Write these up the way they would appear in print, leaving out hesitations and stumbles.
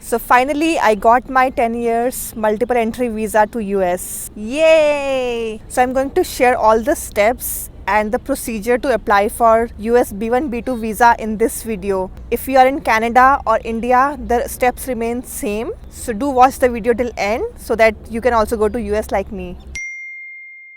So finally I got my 10 years multiple entry visa to US. Yay! So I'm going to share all the steps and the procedure to apply for US B1 B2 visa in this video. If you are in Canada or India, the steps remain same. So do watch the video till end so that you can also go to US like me.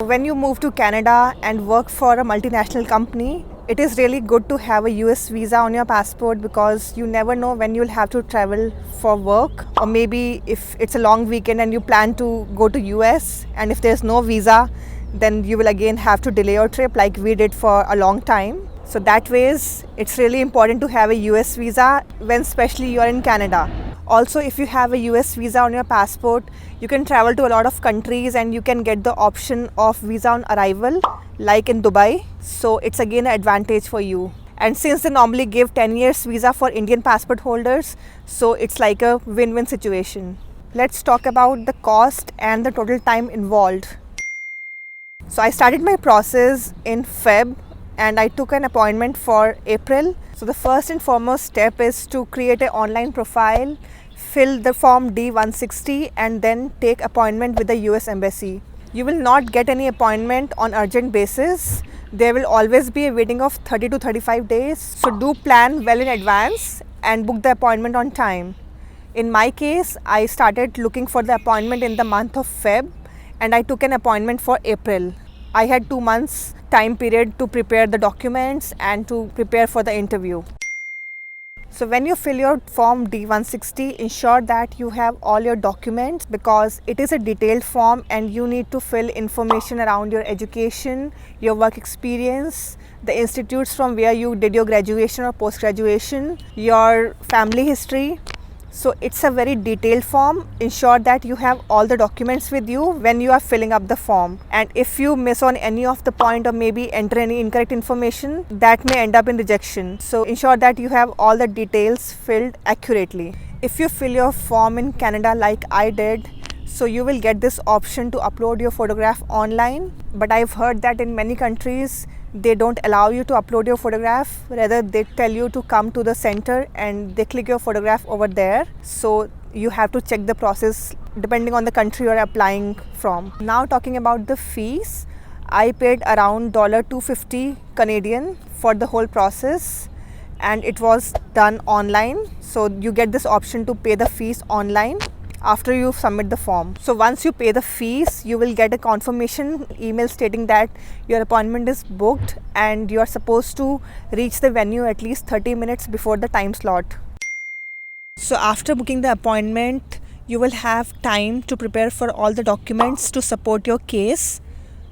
When you move to Canada and work for a multinational company, it is really good to have a US visa on your passport because you never know when you'll have to travel for work, or maybe if it's a long weekend and you plan to go to US and if there's no visa, then you will again have to delay your trip like we did for a long time. So that ways it's really important to have a US visa when especially you are in Canada. Also, if you have a US visa on your passport, you can travel to a lot of countries and you can get the option of visa on arrival like in Dubai. So it's again an advantage for you. And since they normally give 10 years visa for Indian passport holders, so it's like a win-win situation. Let's talk about the cost and the total time involved. So I started my process in Feb and I took an appointment for April. So the first and foremost step is to create an online profile, fill the form D160 and then take appointment with the US Embassy. You will not get any appointment on urgent basis. There will always be a waiting of 30 to 35 days. So do plan well in advance and book the appointment on time. In my case, I started looking for the appointment in the month of Feb and I took an appointment for April. I had 2 months time period to prepare the documents and to prepare for the interview. So when you fill your form D160, ensure that you have all your documents because it is a detailed form and you need to fill information around your education, your work experience, the institutes from where you did your graduation or post-graduation, your family history. So it's a very detailed form. Ensure that you have all the documents with you when you are filling up the form. And if you miss on any of the point or maybe enter any incorrect information, that may end up in rejection. So ensure that you have all the details filled accurately. If you fill your form in Canada like I did, so you will get this option to upload your photograph online. But I've heard that in many countries, they don't allow you to upload your photograph. Rather, they tell you to come to the center and they click your photograph over there. So you have to check the process depending on the country you are applying from. Now talking about the fees, I paid around $250 Canadian for the whole process and it was done online. So you get this option to pay the fees online after you submit the form. So once you pay the fees, you will get a confirmation email stating that your appointment is booked and you are supposed to reach the venue at least 30 minutes before the time slot. So after booking the appointment, you will have time to prepare for all the documents to support your case.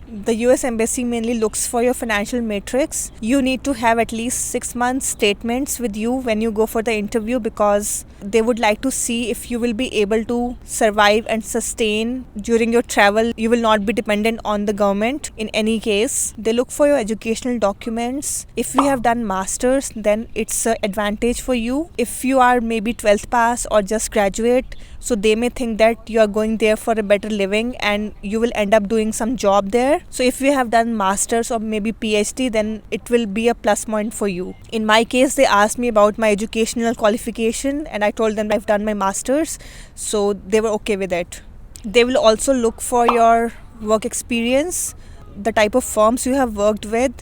The US Embassy mainly looks for your financial matrix. You need to have at least 6 months statements with you when you go for the interview because they would like to see if you will be able to survive and sustain during your travel. You will not be dependent on the government in any case. They look for your educational documents. If you have done masters, then it's an advantage for you. If you are maybe 12th pass or just graduate, so they may think that you are going there for a better living and you will end up doing some job there. So if you have done masters or maybe PhD, then it will be a plus point for you. In my case, they asked me about my educational qualification and I told them I've done my masters, so they were okay with it. They will also look for your work experience, the type of firms you have worked with.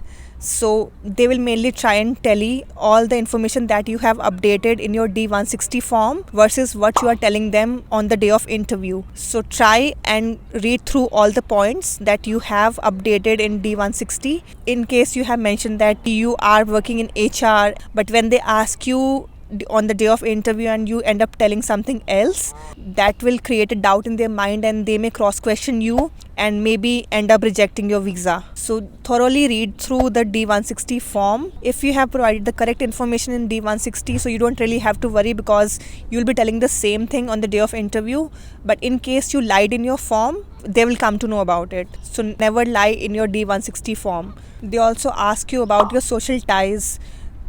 So they will mainly try and tally all the information that you have updated in your D160 form versus what you are telling them on the day of interview. So try and read through all the points that you have updated in D160. In case you have mentioned that you are working in HR, but when they ask you on the day of interview and you end up telling something else, that will create a doubt in their mind and they may cross question you and maybe end up rejecting your visa. So thoroughly read through the D160 form. If you have provided the correct information in D160, so you don't really have to worry because you'll be telling the same thing on the day of interview. But in case you lied in your form, they will come to know about it. So never lie in your D160 form. They also ask you about your social ties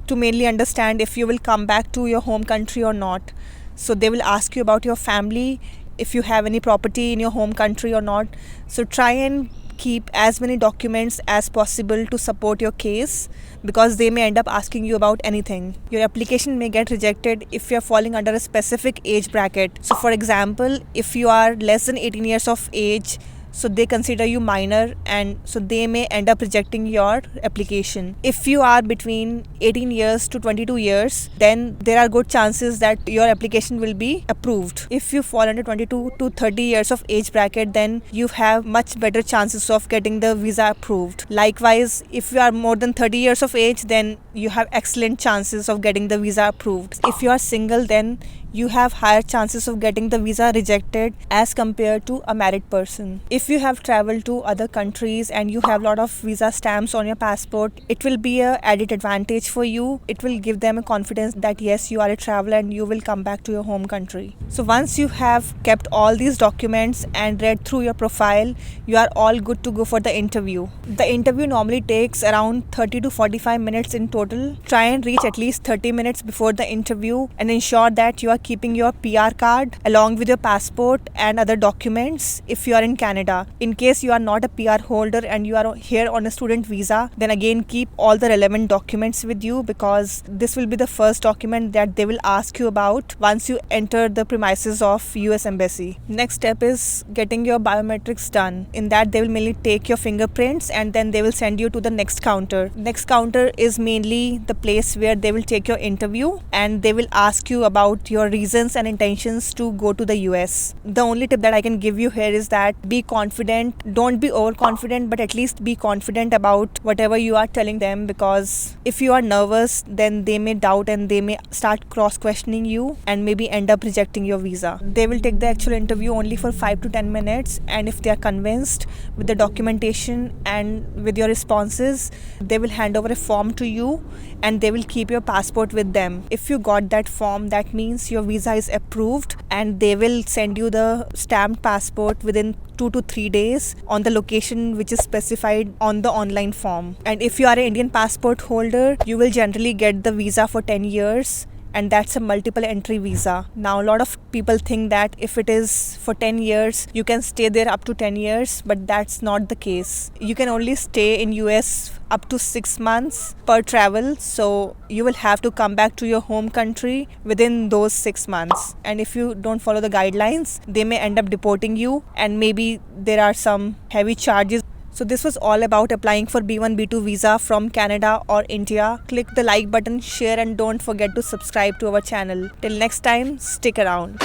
to mainly understand if you will come back to your home country or not. So they will ask you about your family, if you have any property in your home country or not. So try and keep as many documents as possible to support your case, because they may end up asking you about anything. Your application may get rejected if you're falling under a specific age bracket. So for example, if you are less than 18 years of age, so they consider you minor, and so they may end up rejecting your application. If you are between 18 years to 22 years, then there are good chances that your application will be approved. If you fall under 22 to 30 years of age bracket, then you have much better chances of getting the visa approved. Likewise, if you are more than 30 years of age, then you have excellent chances of getting the visa approved. If you are single, then you have higher chances of getting the visa rejected as compared to a married person. If you have traveled to other countries and you have a lot of visa stamps on your passport, it will be an added advantage for you. It will give them a confidence that yes, you are a traveler and you will come back to your home country. So once you have kept all these documents and read through your profile, you are all good to go for the interview. The interview normally takes around 30 to 45 minutes in total. Try and reach at least 30 minutes before the interview and ensure that you are keeping your PR card along with your passport and other documents if you are in Canada. In case you are not a PR holder and you are here on a student visa, then again keep all the relevant documents with you, because this will be the first document that they will ask you about once you enter the premises of US Embassy. Next step is getting your biometrics done. In that, they will mainly take your fingerprints and then they will send you to the next counter. Next counter is mainly the place where they will take your interview and they will ask you about your reasons and intentions to go to the US. The only tip that I can give you here is that be confident. Don't be overconfident, but at least be confident about whatever you are telling them, because if you are nervous, then they may doubt and they may start cross-questioning you and maybe end up rejecting your visa. They will take the actual interview only for 5 to 10 minutes, and if they are convinced with the documentation and with your responses, they will hand over a form to you and they will keep your passport with them. If you got that form, that means your visa is approved and they will send you the stamped passport within 2 to 3 days on the location which is specified on the online form. And if you are an Indian passport holder, you will generally get the visa for 10 years. And that's a multiple entry visa. Now, a lot of people think that if it is for 10 years, you can stay there up to 10 years, but that's not the case. You can only stay in US up to 6 months per travel. So you will have to come back to your home country within those 6 months. And if you don't follow the guidelines, they may end up deporting you, and maybe there are some heavy charges. So this was all about applying for B1, B2 visa from Canada or India. Click the like button, share, and don't forget to subscribe to our channel. Till next time, stick around.